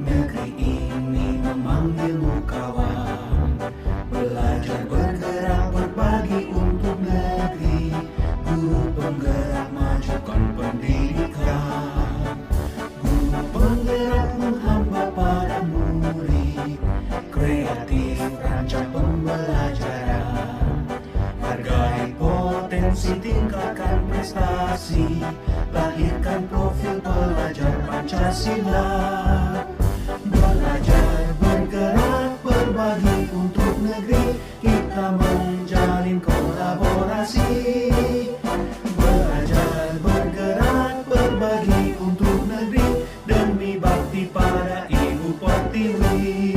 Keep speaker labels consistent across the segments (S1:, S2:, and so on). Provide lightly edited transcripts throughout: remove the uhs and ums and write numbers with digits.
S1: Negeri ini memanggilmu kawan, belajar bergerak berbagi untuk negeri. Guru penggerak majukan pendidikan, guru penggerak menghamba pada murid. Kreatif rancang pembelajaran, hargai potensi, tingkatkan prestasi, lahirkan profil pelajar Pancasila. Belajar bergerak berbagi untuk negeri, kita menjalin kolaborasi. Belajar bergerak berbagi untuk negeri, demi bakti pada Ibu Pertiwi.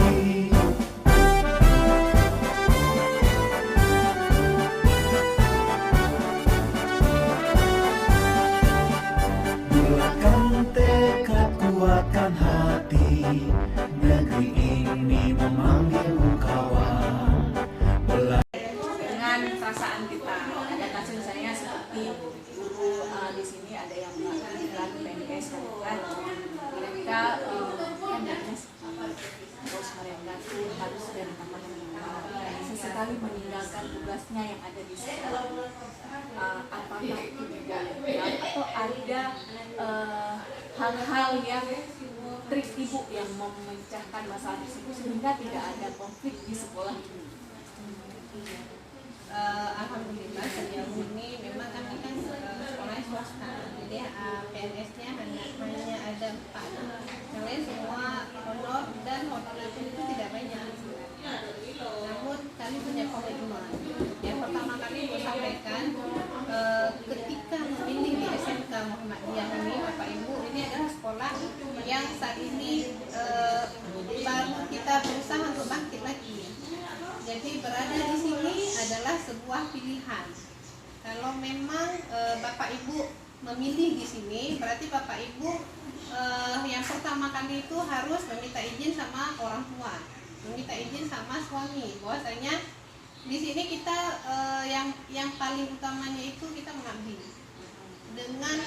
S1: Bulatkan tekad, kuatkan hati, negeri ini memanggilmu kawan.
S2: Dengan perasaan kita, ada kasus misalnya seperti guru di sini ada yang melakukan PNS kan, mereka kan PNS terus mereka tuh harus dari tempat sesekali meninggalkan tugasnya yang ada di sekolah. Apakah itu dibolehkan atau ada hal-hal yang trik ibu yang memecahkan masalah tersebut sehingga tidak ada konflik di sekolah ini?
S3: Alhamdulillah sejauh ini memang kami kan sekolah swasta, jadi PNS-nya hanya ada 4, yang lain semua honor dan honorer itu tidak banyak sebenarnya. Namun kami punya komitmen. Yang pertama kali mau sampaikan, ketika memilih di SMK Muhammadiyah ini, Bapak Ibu, ini adalah sekolah yang saat ini baru kita berusaha untuk bangkit lagi. Jadi berada di sini adalah sebuah pilihan. Kalau memang Bapak Ibu memilih di sini, berarti Bapak Ibu yang pertama kali itu harus meminta izin sama orang tua, meminta izin sama suami. Bahwasanya di sini kita yang paling utamanya itu kita mengabdi dengan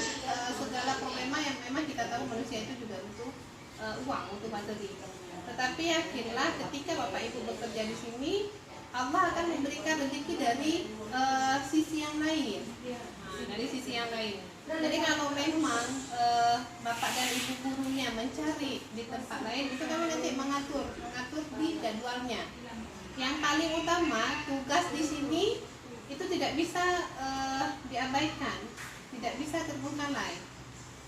S3: segala problema yang memang kita tahu manusia itu juga butuh uang untuk materi. Tetapi yakinlah ketika Bapak Ibu bekerja di sini, Allah akan memberikan rezeki dari sisi yang lain. Dari sisi yang lain. Jadi kalau memang Bapak dan Ibu gurunya mencari di tempat lain, itu kami nanti mengatur di jadwalnya. Yang paling utama tugas di sini itu tidak bisa diabaikan, tidak bisa terbengkalai.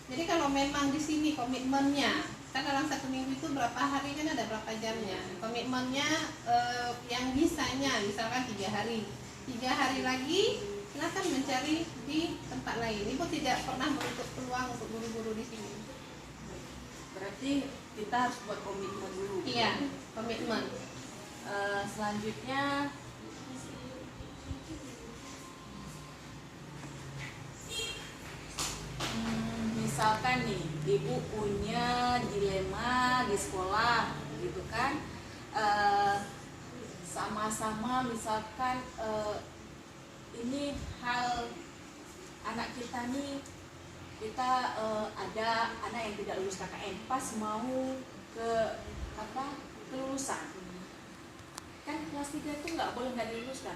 S3: Jadi kalau memang di sini komitmennya, kan dalam 1 minggu itu berapa hari, kan ada berapa jamnya. Komitmennya yang bisanya misalkan 3 hari. 3 hari lagi silakan mencari di tempat lain. Ibu tidak pernah menutup peluang untuk guru-guru di sini.
S2: Berarti kita harus buat komitmen dulu.
S3: Iya, komitmen.
S2: Selanjutnya misalkan nih ibu punya dilema di sekolah gitu kan, sama-sama misalkan ini hal anak kita nih, kita ada anak yang tidak lulus KKN pas mau ke kelulusan kan, kelas 3 itu nggak boleh nggak diluluskan,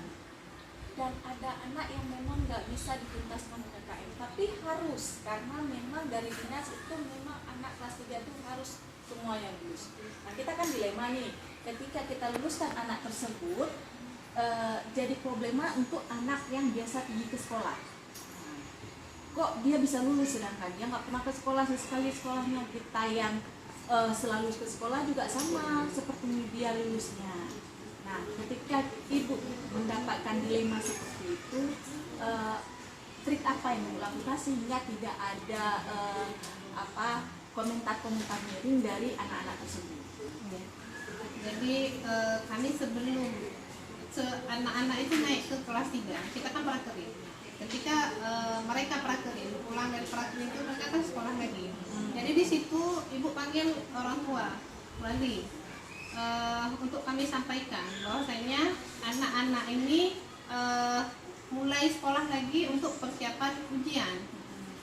S2: dan ada anak yang memang nggak bisa dituntaskan KKN tapi harus, karena memang dari dinas itu memang anak kelas 3 itu harus semua yang lulus. Nah kita kan dilema nih, ketika kita luluskan anak tersebut jadi problema untuk anak yang biasa pergi ke sekolah. Kok dia bisa lulus sedangkan dia nggak pernah ke sekolah sesekali, sekolahnya kita yang selalu ke sekolah juga sama seperti dia lulusnya. Nah, ketika ibu mendapatkan dilema seperti itu, trik apa yang ibu lakukan sehingga tidak ada komentar-komentar miring dari anak-anak tersebut?
S3: Jadi kami sebelum anak-anak itu naik ke kelas 3, kita kan prakerin. Ketika mereka prakerin, pulang dari prakerin itu mereka kan sekolah lagi. Jadi di situ ibu panggil orang tua, wali, untuk kami sampaikan bahwasanya anak-anak ini mulai sekolah lagi untuk persiapan ujian.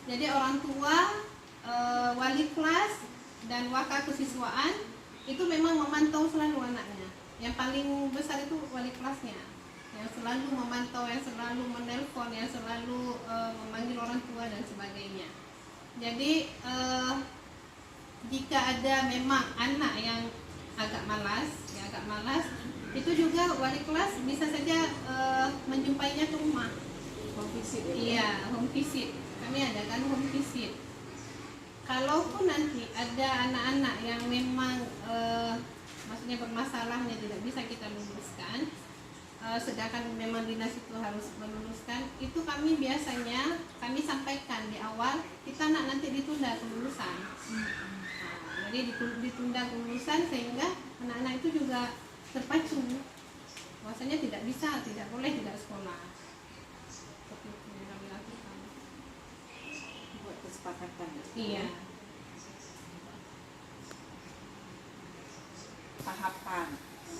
S3: Jadi orang tua, wali kelas dan wakil kesiswaan itu memang memantau selalu anaknya. Yang paling besar itu wali kelasnya, yang selalu memantau, yang selalu menelpon, yang selalu memanggil orang tua dan sebagainya. Jadi jika ada memang anak yang agak malas, itu juga wali kelas bisa saja menjumpainya ke rumah.
S2: Home visit ya?
S3: Iya, home visit. Kami adakan home visit. Kalaupun nanti ada anak-anak yang memang maksudnya bermasalahnya tidak bisa kita luluskan, sedangkan memang dinas itu harus meluluskan, itu kami biasanya sampaikan di awal, kita nanti ditunda kelulusan. Jadi ditunda kelulusan sehingga anak-anak itu juga terpacu bahwasanya tidak bisa, tidak boleh tidak sekolah. Seperti itu yang kami lakukan.
S2: Buat kesepakatan.
S3: Iya.
S2: Tahapan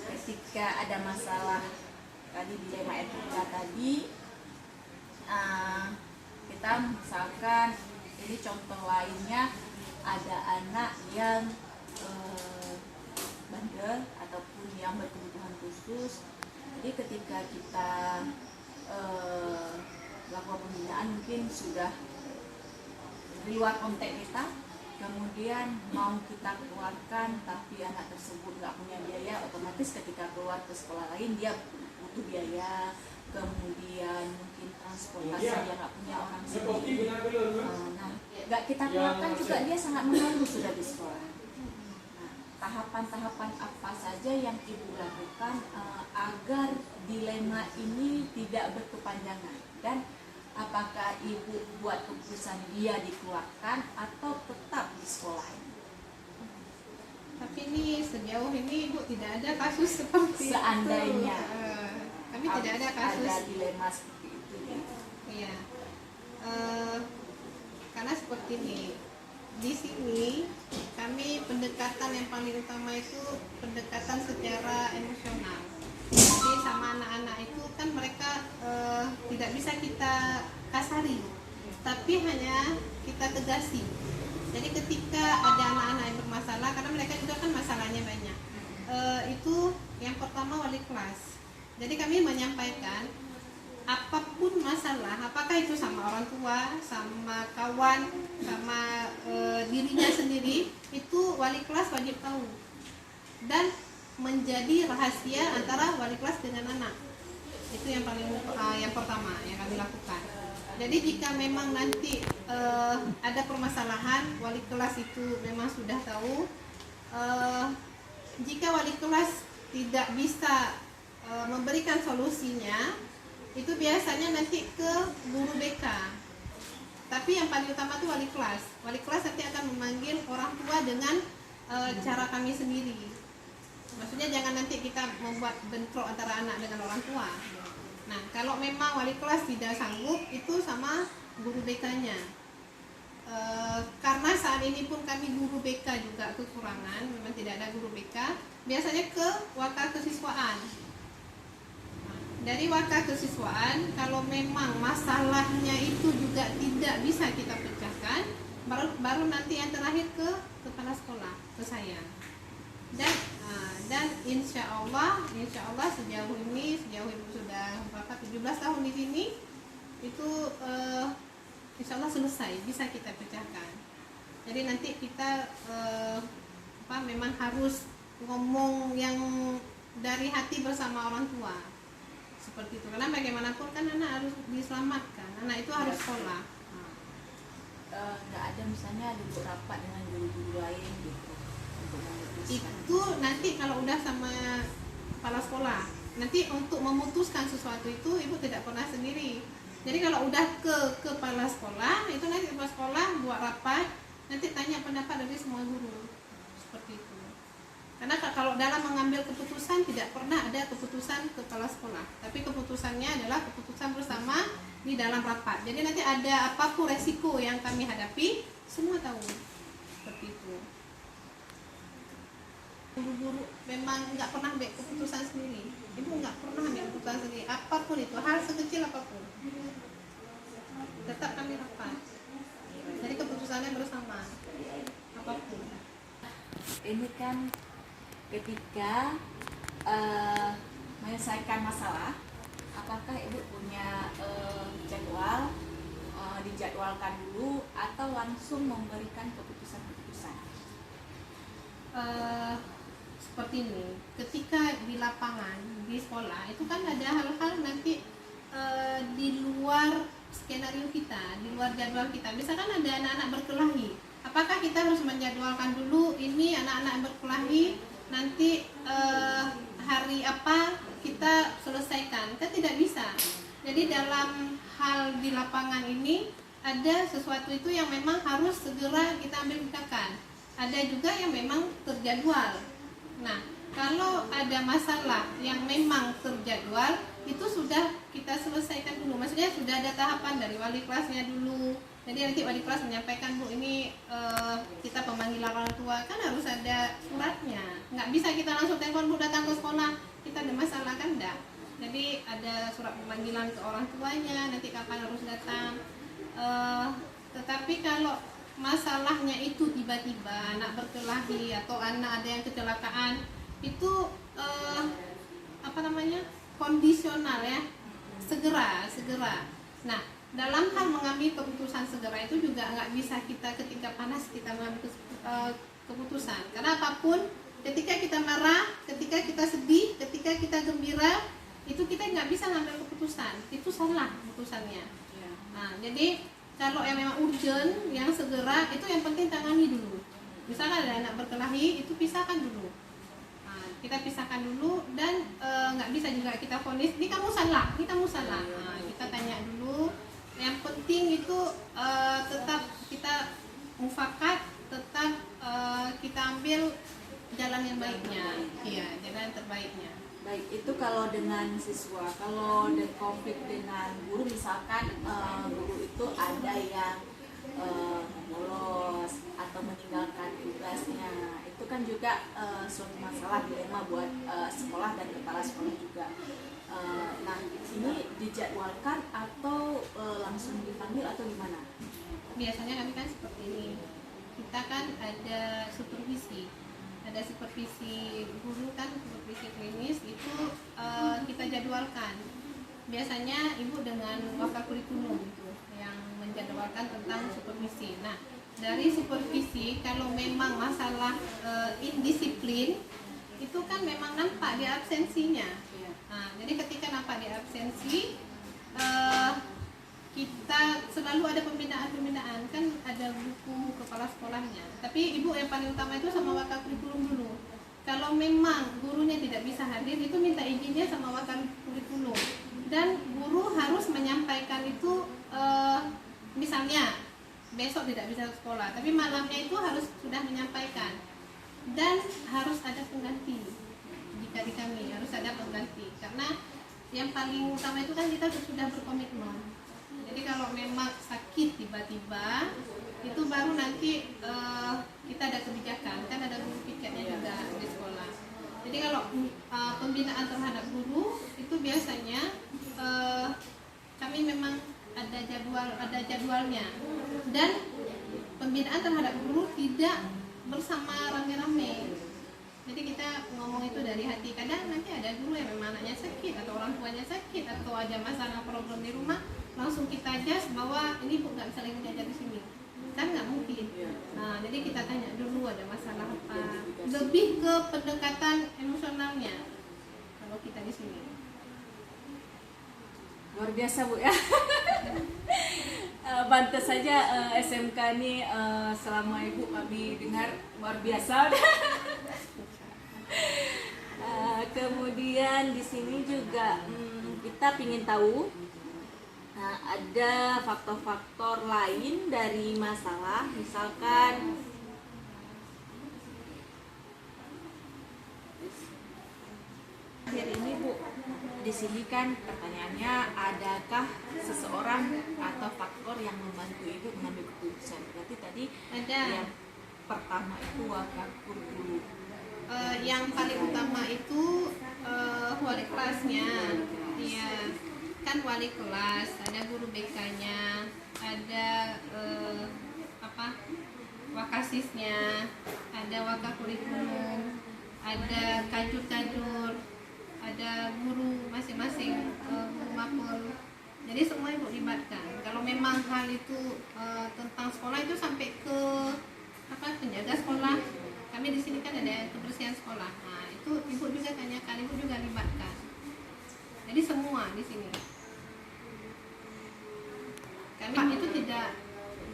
S2: ketika ada masalah tadi dilema etika tadi, kita misalkan ini contoh lainnya, ada anak yang bandel ataupun yang berkebutuhan khusus. Jadi ketika kita lakukan pembinaan mungkin sudah di luar konteks kita, kemudian mau kita keluarkan tapi anak tersebut nggak punya biaya, otomatis ketika keluar ke sekolah lain dia butuh biaya, kemudian mungkin transportasi dia nggak punya orang sendiri. Nah, nggak kita keluarkan juga dia sangat mengganggu sudah di sekolah. Nah, tahapan-tahapan apa saja yang ibu lakukan agar dilema ini tidak berkepanjangan, dan apakah ibu buat keputusan dia dikeluarkan atau tetap di sekolah ini?
S3: Tapi ini sejauh ini ibu tidak ada kasus seperti
S2: Seandainya
S3: itu. Kami tidak ada kasus.
S2: Ada dilema seperti itu.
S3: Iya. Karena seperti ini. Di sini kami pendekatan yang paling utama itu pendekatan secara emosional. Jadi sama anak-anak itu kan mereka tidak bisa kita kasari, tapi hanya kita tegasi. Jadi ketika ada anak-anak yang bermasalah, karena mereka juga kan masalahnya banyak, itu yang pertama wali kelas. Jadi kami menyampaikan apapun masalah, apakah itu sama orang tua, sama kawan, sama dirinya sendiri, itu wali kelas wajib tahu dan menjadi rahasia antara wali kelas dengan anak. Itu yang paling yang pertama yang kami lakukan. Jadi jika memang nanti ada permasalahan, wali kelas itu memang sudah tahu. Jika wali kelas tidak bisa memberikan solusinya, itu biasanya nanti ke guru BK. Tapi yang paling utama itu wali kelas. Wali kelas nanti akan memanggil orang tua dengan cara kami sendiri. Maksudnya jangan nanti kita membuat bentrok antara anak dengan orang tua. Nah, kalau memang wali kelas tidak sanggup, itu sama guru BK-nya. Karena saat ini pun kami guru BK juga kekurangan, memang tidak ada guru BK. Biasanya ke wakil kesiswaan. Dari wakil kesiswaan, kalau memang masalahnya itu juga tidak bisa kita pecahkan, baru nanti yang terakhir ke kepala sekolah, ke saya. Dan insya Allah sejauh ibu sudah 17 tahun di sini, itu insya Allah selesai, bisa kita pecahkan. Jadi nanti kita memang harus ngomong yang dari hati bersama orang tua, seperti itu. Karena bagaimanapun kan anak harus diselamatkan, anak itu harus sekolah.
S2: Nggak ada misalnya ada rapat dengan guru-guru lain gitu untuk memutuskan.
S3: Itu nanti kalau udah sama kepala sekolah, nanti untuk memutuskan sesuatu itu ibu tidak pernah sendiri. Jadi kalau udah ke kepala sekolah, itu nanti kepala sekolah buat rapat, nanti tanya pendapat dari semua guru, seperti itu. Karena kalau dalam mengambil keputusan tidak pernah ada keputusan kepala sekolah, tapi keputusannya adalah keputusan bersama di dalam rapat. Jadi nanti ada apapun resiko yang kami hadapi, semua tahu, seperti itu. Guru-guru memang nggak pernah ambil keputusan sendiri, ibu nggak pernah ambil keputusan sendiri, apapun itu, hal sekecil apapun, tetap kami rapat. Jadi keputusannya bersama, apapun.
S2: Ini kan ketika menyelesaikan masalah, apakah ibu punya jadwal, dijadwalkan dulu atau langsung memberikan keputusan-keputusan?
S3: Seperti ini, ketika di lapangan di sekolah itu kan ada hal-hal nanti di luar skenario kita, di luar jadwal kita. Misalkan ada anak-anak berkelahi, apakah kita harus menjadwalkan dulu ini anak-anak berkelahi nanti hari apa kita selesaikan? Kan tidak bisa. Jadi dalam hal di lapangan ini ada sesuatu itu yang memang harus segera kita ambil tindakan. Ada juga yang memang terjadwal. Nah, kalau ada masalah yang memang terjadwal, itu sudah kita selesaikan dulu. Maksudnya sudah ada tahapan dari wali kelasnya dulu. Jadi nanti wali kelas menyampaikan, Bu, ini kita pemanggilan orang tua, kan harus ada suratnya. Nggak bisa kita langsung telepon, Bu, datang ke sekolah, kita ada masalah, kan enggak. Jadi ada surat pemanggilan ke orang tuanya, nanti kapan harus datang. Tetapi kalau masalahnya itu tiba-tiba anak berkelahi atau anak ada yang kecelakaan, itu kondisional ya, segera. Nah, dalam hal mengambil keputusan segera itu juga nggak bisa kita ketika panas kita mengambil keputusan, karena apapun ketika kita marah, ketika kita sedih, ketika kita gembira, itu kita nggak bisa ngambil keputusan, itu salah keputusannya. Nah, jadi kalau yang memang urgent, yang segera, itu yang penting tangani dulu. Misalnya ada anak berkelahi, itu pisahkan dulu. Nah, kita pisahkan dulu dan nggak bisa juga kita vonis, ini kamu salah. Nah, kita tanya dulu. Yang penting itu tetap kita mufakat, tetap kita ambil jalan yang baiknya, iya, jalan yang terbaiknya.
S2: Baik, itu kalau dengan siswa. Kalau konflik dengan guru, misalkan guru itu ada yang bolos atau meninggalkan tugasnya, itu kan juga suatu masalah, dilema buat sekolah dan kepala sekolah juga. Nah, ini dijadwalkan atau langsung dipanggil atau gimana?
S3: Biasanya kami kan seperti ini, kita kan ada supervisi guru kan, supervisi klinis itu kita jadwalkan. Biasanya ibu dengan wakil kurikulum itu yang menjadwalkan tentang supervisi. Nah, dari supervisi kalau memang masalah indisiplin itu kan memang nampak di absensinya. Nah, jadi ketika nampak di absensi, kita selalu ada pembinaan, kan ada buku kepala sekolahnya. Tapi ibu yang paling utama itu sama wakil kurikulum dulu. Kalau memang gurunya tidak bisa hadir, itu minta izinnya sama wakil kurikulum. Dan guru harus menyampaikan itu, misalnya besok tidak bisa ke sekolah, tapi malamnya itu harus sudah menyampaikan. Dan harus ada pengganti. Jika di kami harus ada pengganti, karena yang paling utama itu kan kita sudah berkomitmen. Jadi kalau memang sakit tiba-tiba, itu baru nanti kita ada kebijakan, kan ada guru piketnya juga di sekolah. Jadi kalau pembinaan terhadap guru itu biasanya kami memang ada jadwalnya, dan pembinaan terhadap guru tidak bersama rame-rame. Jadi kita ngomong itu dari hati. Kadang nanti ada guru yang memang anaknya sakit atau orang tuanya sakit atau ada masalah problem di rumah, langsung kita adjust bahwa ini Bu nggak bisa lagi belajar di sini, kan nggak mungkin. Nah, jadi kita tanya dulu ada masalah apa, lebih ke pendekatan emosionalnya kalau kita di sini.
S2: Luar biasa, Bu, ya. Pantas saja SMK ini selama Ibu kami dengar luar biasa. Kemudian di sini juga kita ingin tahu ada faktor-faktor lain dari masalah, misalkan akhir ini, Bu, di sini kan pertanyaannya, adakah seseorang atau faktor yang membantu Ibu mengambil keputusan? Berarti tadi
S3: Ada.
S2: yang pertama itu wakil kurikulum.
S3: Yang paling utama itu wali kelasnya, iya, kan wali kelas, ada guru BK-nya, ada wakasisnya, ada wakil kurikulum, ada kajur-kajur, ada guru masing-masing mapel. Jadi semua ibu libatkan. Kalau memang hal itu tentang sekolah itu sampai ke penjaga sekolah. Kami di sini kan ada kebersihan sekolah. Nah, itu ibu juga tanyakan, ibu juga libatkan. Jadi semua di sini. Kami itu tidak,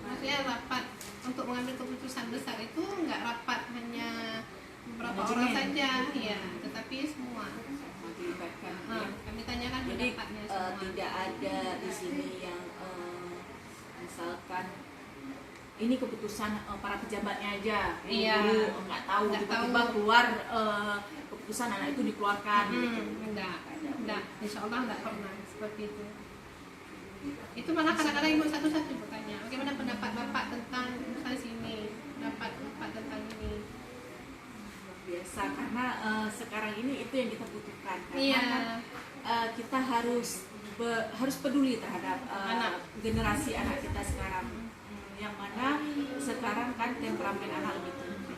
S3: maksudnya rapat untuk mengambil keputusan besar itu nggak rapat hanya beberapa orang saja, ya, tetapi semua.
S2: Dilibatkan.
S3: Kami tanyakan
S2: Jadi
S3: pendapatnya semua.
S2: tidak ada di sini yang misalkan ini keputusan para pejabatnya aja,
S3: Iya.
S2: guru nggak tahu
S3: Nggak
S2: tiba-tiba
S3: tahu.
S2: keluar keputusan anak itu dikeluarkan. Gitu.
S3: Enggak, insya Allah enggak pernah seperti itu. Itu malah kadang-kadang ibu satu-satu ibu tanya, bagaimana pendapat bapak tentang urusan sini, pendapat bapak tentang ini.
S2: Biasa karena sekarang ini itu yang kita butuhkan karena
S3: Iya.
S2: kan, kita harus peduli terhadap
S3: Anak.
S2: generasi anak kita sekarang. Yang mana sekarang kan temperamen anak lebih tinggi,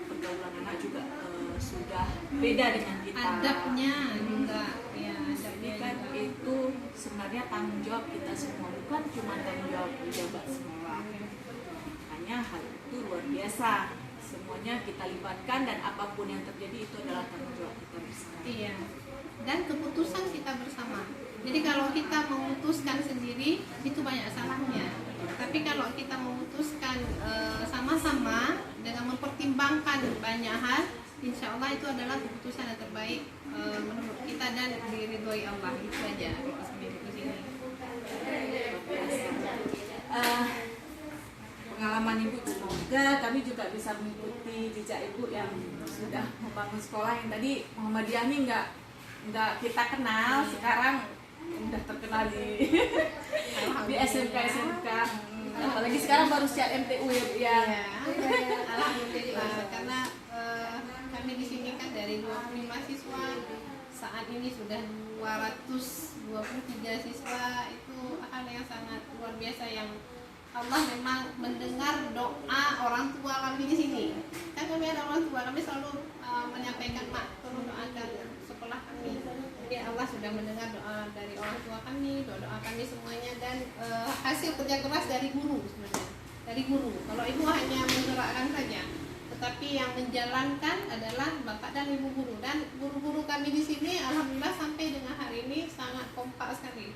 S2: pergaulan anak juga sudah beda dengan kita.
S3: Adabnya juga, ya
S2: Jadi
S3: adabnya
S2: kan
S3: juga.
S2: itu sebenarnya tanggung jawab kita semua, bukan cuma tanggung jawab pejabat sekolah. Makanya hal itu luar biasa. Semuanya kita libatkan dan apapun yang terjadi itu adalah tanggung jawab kita bersama.
S3: Iya. Dan keputusan kita bersama. Jadi kalau kita memutuskan sendiri itu banyak salahnya. Tapi kalau kita memutuskan sama-sama dengan mempertimbangkan banyak hal, insya Allah itu adalah keputusan yang terbaik menurut kita dan diridhoi Allah. Itu aja di sini.
S2: Pengalaman ibu, semoga kami juga bisa mengikuti jejak ibu yang sudah membangun sekolah yang tadi Muhammadiyah ini nggak kita kenal, sekarang udah terkenal di SMK. Apalagi sekarang baru siap MTU ya Bu ya.
S3: Iya, alhamdulillah karena kami di sini kan dari 25 siswa saat ini sudah 223 siswa, itu hal yang sangat luar biasa yang Allah memang mendengar doa orang tua kami di sini. Kan kami ada orang tua, kami selalu menyampaikan, Mak, tolong doakan sekolah kami. Jadi Allah sudah mendengar doa dari orang tua kami, doa kami semuanya, dan hasil kerja keras dari guru sebenarnya. Dari guru. Kalau ibu hanya menggerakkan saja, tetapi yang menjalankan adalah bapak dan ibu guru. Dan guru-guru kami di sini, alhamdulillah sampai dengan hari ini sangat kompak sekali.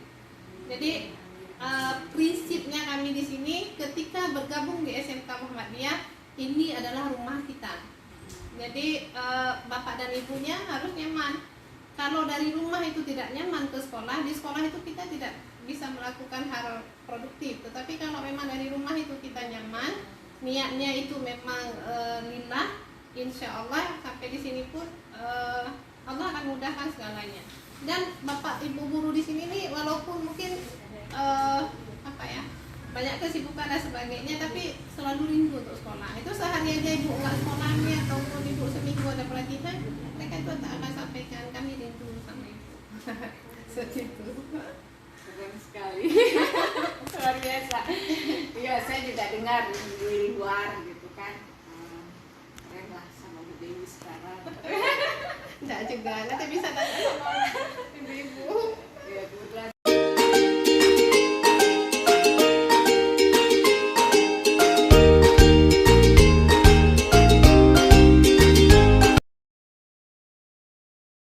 S3: Jadi prinsipnya kami di sini ketika bergabung di SMK Muhammadiyah, ini adalah rumah kita. Jadi bapak dan ibunya harus nyaman. Kalau dari rumah itu tidak nyaman ke sekolah, di sekolah itu kita tidak bisa melakukan hal produktif. Tetapi kalau memang dari rumah itu kita nyaman, niatnya itu memang lillah, insya Allah sampai di sini pun Allah akan mudahkan segalanya. Dan bapak ibu guru di sini nih, walaupun mungkin banyak kesibukan dan sebagainya, tapi selalu rindu untuk sekolah. Itu sehari aja ibu nggak sekolah nih, ataupun ibu seminggu ada pelatihan, mereka itu tak akan sampaikan kami rindu sama ibu. Seperti itu.
S2: Keren sekali. Luar biasa. Iya, saya juga dengar di luar gitu kan. Keren lah sama Bu Dewi sekarang.
S3: Enggak juga, nanti bisa tanya sama ibu-ibu.